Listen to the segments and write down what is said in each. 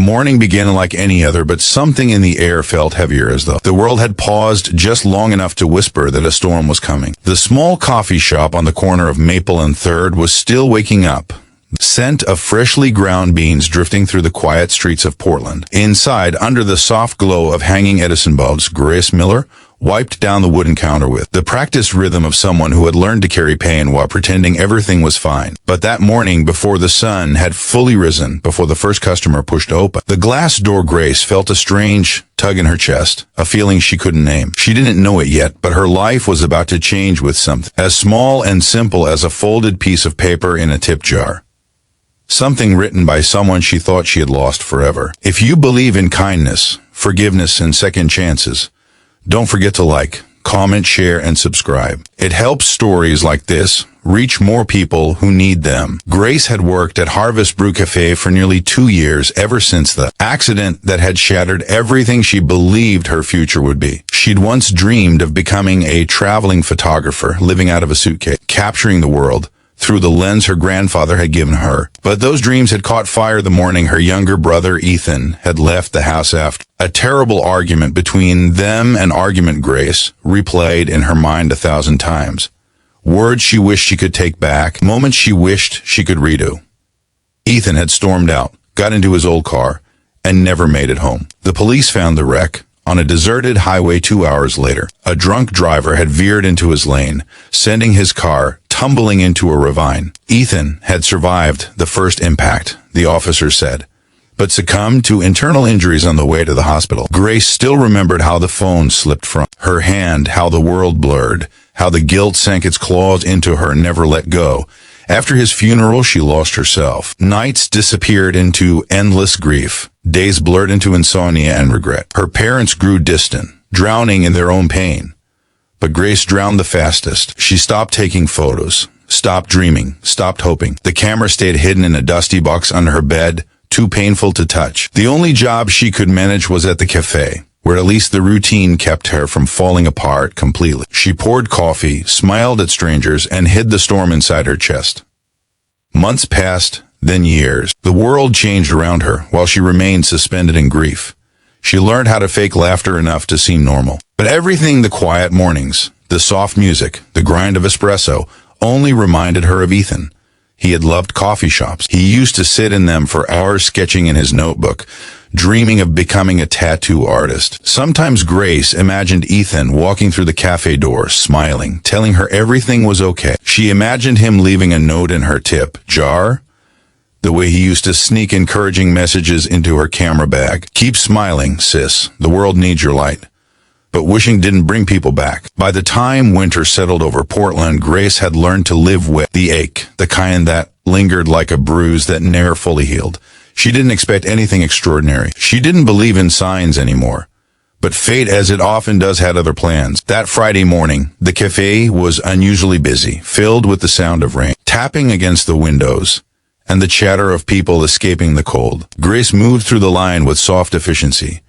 morning began like any other, but something in the air felt heavier, as though the world had paused just long enough to whisper that a storm was coming. The small coffee shop on the corner of Maple and 3rd was still waking up. The scent of freshly ground beans drifting through the quiet streets of Portland. Inside, under the soft glow of hanging Edison bulbs, Grace Miller wiped down the wooden counter with the practiced rhythm of someone who had learned to carry pain while pretending everything was fine. But that morning, before the sun had fully risen, before the first customer pushed open the glass door, Grace felt a strange tug in her chest, a feeling she couldn't name. She didn't know it yet, but her life was about to change with something as small and simple as a folded piece of paper in a tip jar. Something written by someone she thought she had lost forever. If you believe in kindness, forgiveness, and second chances, don't forget to like, comment, share, and subscribe. It helps stories like this reach more people who need them. Grace had worked at Harvest Brew Cafe for nearly 2 years, ever since the accident that had shattered everything she believed her future would be. She'd once dreamed of becoming a traveling photographer, living out of a suitcase, capturing the world through the lens her grandfather had given her. But those dreams had caught fire the morning her younger brother Ethan had left the house after a terrible argument between them. An argument Grace replayed in her mind 1,000 times. Words she wished she could take back, moments she wished she could redo. Ethan had stormed out, got into his old car, and never made it home. The police found the wreck on a deserted highway 2 hours later. A drunk driver had veered into his lane, sending his car tumbling into a ravine. Ethan had survived the first impact, the officer said, but succumbed to internal injuries on the way to the hospital. Grace still remembered how the phone slipped from her hand, how the world blurred, how the guilt sank its claws into her and never let go. After his funeral, she lost herself. Nights disappeared into endless grief. Days blurred into insomnia and regret. Her parents grew distant, drowning in their own pain. But Grace drowned the fastest. She stopped taking photos, stopped dreaming, stopped hoping. The camera stayed hidden in a dusty box under her bed, too painful to touch. The only job she could manage was at the cafe, where at least the routine kept her from falling apart completely. She poured coffee, smiled at strangers, and hid the storm inside her chest. Months passed, then years. The world changed around her while she remained suspended in grief. She learned how to fake laughter enough to seem normal. But everything, the quiet mornings, the soft music, the grind of espresso, only reminded her of Ethan. He had loved coffee shops. He used to sit in them for hours sketching in his notebook, dreaming of becoming a tattoo artist. Sometimes Grace imagined Ethan walking through the cafe doors, smiling, telling her everything was okay. She imagined him leaving a note in her tip jar, the way he used to sneak encouraging messages into her camera bag. Keep smiling, sis. The world needs your light. But wishing didn't bring people back. By the time winter settled over Portland, Grace had learned to live with the ache, the kind that lingered like a bruise that never fully healed. She didn't expect anything extraordinary. She didn't believe in signs anymore. But fate, as it often does, had other plans. That Friday morning, the cafe was unusually busy, filled with the sound of rain tapping against the windows and the chatter of people escaping the cold. Grace moved through the line with soft efficiency,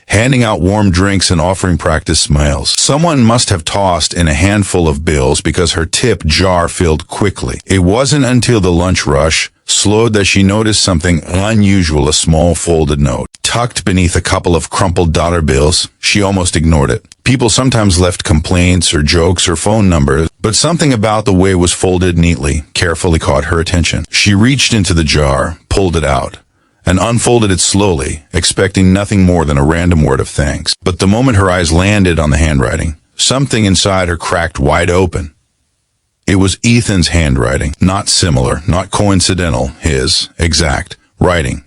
handing out warm drinks and offering practice smiles. Someone must have tossed in a handful of bills because her tip jar filled quickly. It wasn't until the lunch rush slowed that she noticed something unusual, a small folded note tucked beneath a couple of crumpled dollar bills. She almost ignored it. People sometimes left complaints or jokes or phone numbers, but something about the way it was folded neatly, carefully caught her attention. She reached into the jar, pulled it out, and unfolded it slowly, expecting nothing more than a random word of thanks. But the moment her eyes landed on the handwriting, something inside her cracked wide open. It was Ethan's handwriting, not similar, not coincidental, his exact writing.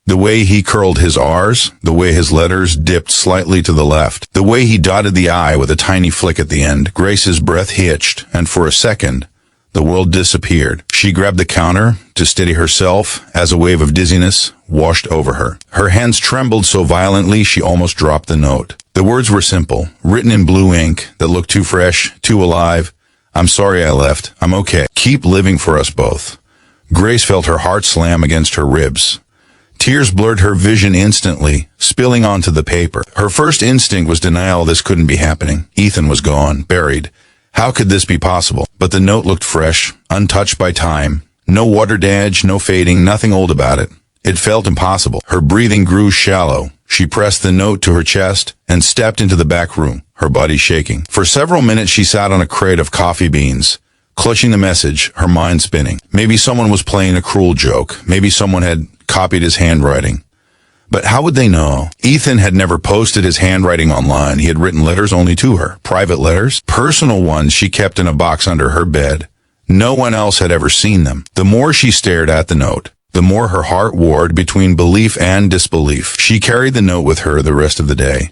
The way he curled his R's, the way his letters dipped slightly to the left, the way he dotted the I with a tiny flick at the end. Grace's breath hitched, and for a second, the world disappeared. She grabbed the counter to steady herself as a wave of dizziness washed over her. Her hands trembled so violently she almost dropped the note. The words were simple, written in blue ink that looked too fresh, too alive. I'm sorry I left. I'm okay. Keep living for us both. Grace felt her heart slam against her ribs. Tears blurred her vision instantly, spilling onto the paper. Her first instinct was denial. This couldn't be happening. Ethan was gone, buried. How could this be possible? But the note looked fresh, untouched by time. No water damage, no fading, nothing old about it. It felt impossible. Her breathing grew shallow. She pressed the note to her chest and stepped into the back room, her body shaking. For several minutes she sat on a crate of coffee beans, clutching the message, her mind spinning. Maybe someone was playing a cruel joke. Maybe someone had copied his handwriting. But how would they know? Ethan had never posted his handwriting online. He had written letters only to her. Private letters, personal ones she kept in a box under her bed. No one else had ever seen them. The more she stared at the note, the more her heart warred between belief and disbelief. She carried the note with her the rest of the day,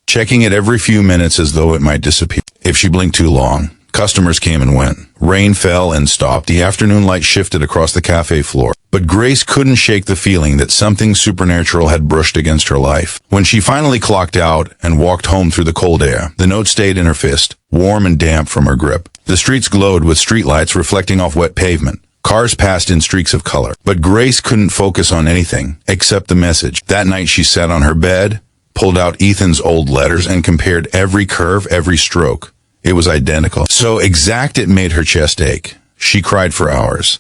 checking it every few minutes as though it might disappear. If she blinked too long, customers came and went. Rain fell and stopped. The afternoon light shifted across the cafe floor. But Grace couldn't shake the feeling that something supernatural had brushed against her life. When she finally clocked out and walked home through the cold air, the note stayed in her fist, warm and damp from her grip. The streets glowed with streetlights reflecting off wet pavement. Cars passed in streaks of color. But Grace couldn't focus on anything except the message. That night she sat on her bed, pulled out Ethan's old letters, and compared every curve, every stroke. It was identical. So exact it made her chest ache. She cried for hours.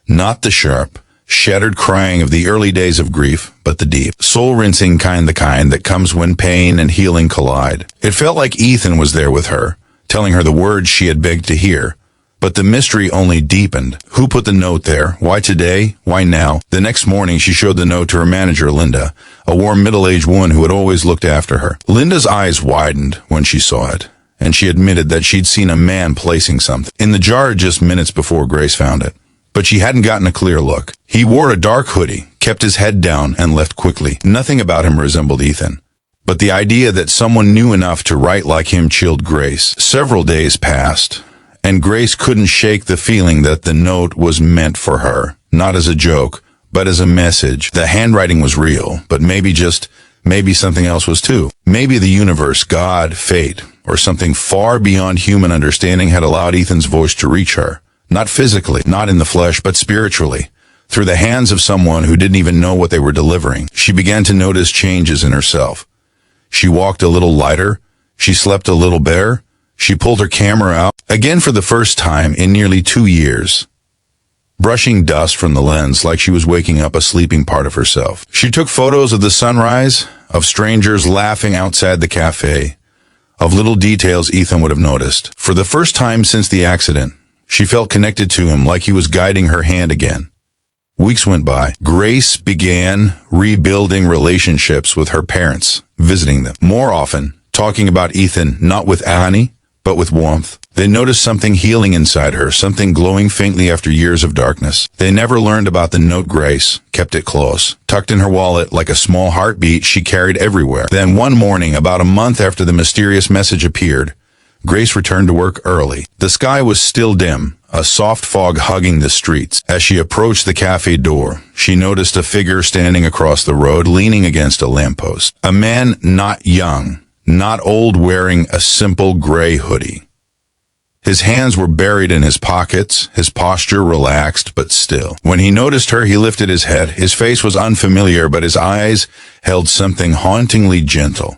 Not the sharp, shattered crying of the early days of grief, but the deep, soul-rinsing kind, the kind that comes when pain and healing collide. It felt like Ethan was there with her, telling her the words she had begged to hear. But the mystery only deepened. Who put the note there? Why today? Why now? The next morning, she showed the note to her manager, Linda, a warm middle-aged woman who had always looked after her. Linda's eyes widened when she saw it, and she admitted that she'd seen a man placing something in the jar just minutes before Grace found it. But she hadn't gotten a clear look. He wore a dark hoodie, kept his head down, and left quickly. Nothing about him resembled Ethan. But the idea that someone knew enough to write like him chilled Grace. Several days passed, and Grace couldn't shake the feeling that the note was meant for her. Not as a joke, but as a message. The handwriting was real, but maybe something else was too. Maybe the universe, God, fate, or something far beyond human understanding had allowed Ethan's voice to reach her. Not physically, not in the flesh, but spiritually, through the hands of someone who didn't even know what they were delivering. She began to notice changes in herself. She walked a little lighter. She slept a little better. She pulled her camera out, again for the first time in nearly 2 years, brushing dust from the lens like she was waking up a sleeping part of herself. She took photos of the sunrise, of strangers laughing outside the cafe, of little details Ethan would have noticed. For the first time since the accident, she felt connected to him, like he was guiding her hand again. Weeks went by. Grace began rebuilding relationships with her parents, visiting them more often, talking about Ethan, not with agony, but with warmth. They noticed something healing inside her, something glowing faintly after years of darkness. They never learned about the note. Grace kept it close, tucked in her wallet like a small heartbeat she carried everywhere. Then one morning, about a month after the mysterious message appeared, Grace returned to work early. The sky was still dim, a soft fog hugging the streets. As she approached the cafe door, she noticed a figure standing across the road, leaning against a lamppost. A man not young, not old, wearing a simple gray hoodie. His hands were buried in his pockets, his posture relaxed but still. When he noticed her, he lifted his head. His face was unfamiliar, but his eyes held something hauntingly gentle.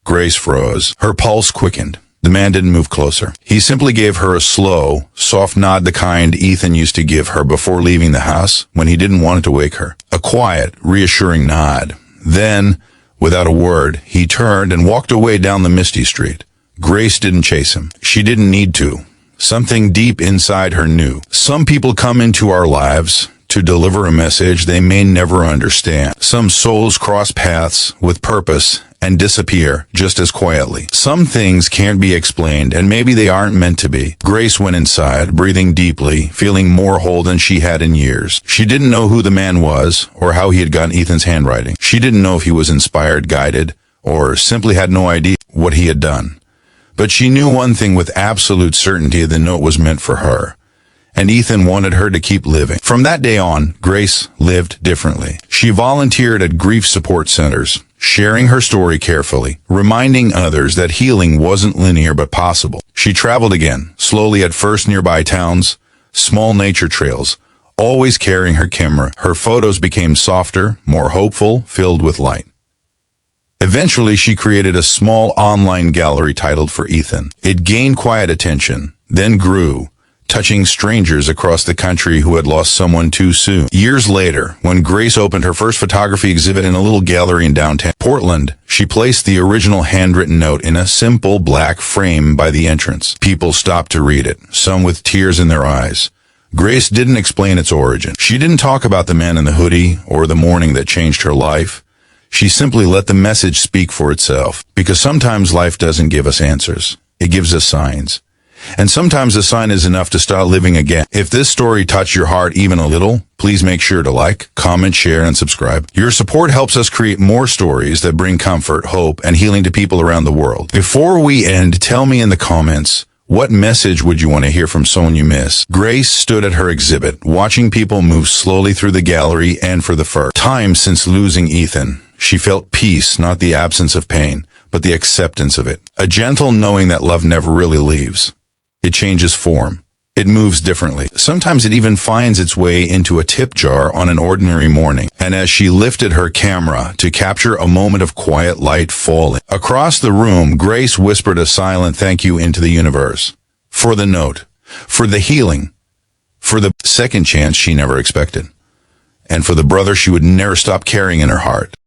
Grace froze. Her pulse quickened. The man didn't move closer. He simply gave her a slow, soft nod, the kind Ethan used to give her before leaving the house when he didn't want to wake her. A quiet, reassuring nod. Then, without a word, he turned and walked away down the misty street. Grace didn't chase him. She didn't need to. Something deep inside her knew. Some people come into our lives to deliver a message they may never understand. Some souls cross paths with purpose and disappear just as quietly. Some things can't be explained, and maybe they aren't meant to be. Grace went inside, breathing deeply, feeling more whole than she had in years. She didn't know who the man was, or how he had gotten Ethan's handwriting. She didn't know if he was inspired, guided, or simply had no idea what he had done. But she knew one thing with absolute certainty: the note was meant for her. And Ethan wanted her to keep living. From that day on, Grace lived differently. She volunteered at grief support centers, sharing her story carefully, reminding others that healing wasn't linear but possible. She traveled again, slowly at first, nearby towns, small nature trails, always carrying her camera. Her photos became softer, more hopeful, filled with light. Eventually, she created a small online gallery titled For Ethan. It gained quiet attention, then grew, touching strangers across the country who had lost someone too soon. Years later, when Grace opened her first photography exhibit in a little gallery in downtown Portland, she placed the original handwritten note in a simple black frame by the entrance. People stopped to read it, some with tears in their eyes. Grace didn't explain its origin. She didn't talk about the man in the hoodie or the morning that changed her life. She simply let the message speak for itself, because sometimes life doesn't give us answers. It gives us signs. And sometimes a sign is enough to start living again. If this story touched your heart even a little, please make sure to like, comment, share, and subscribe. Your support helps us create more stories that bring comfort, hope, and healing to people around the world. Before we end, tell me in the comments, what message would you want to hear from someone you miss? Grace stood at her exhibit, watching people move slowly through the gallery, and for the first time since losing Ethan, she felt peace, not the absence of pain, but the acceptance of it. A gentle knowing that love never really leaves. It changes form. It moves differently. Sometimes it even finds its way into a tip jar on an ordinary morning. And as she lifted her camera to capture a moment of quiet light falling across the room, Grace whispered a silent thank you into the universe. For the note, for the healing, for the second chance she never expected, and for the brother she would never stop carrying in her heart.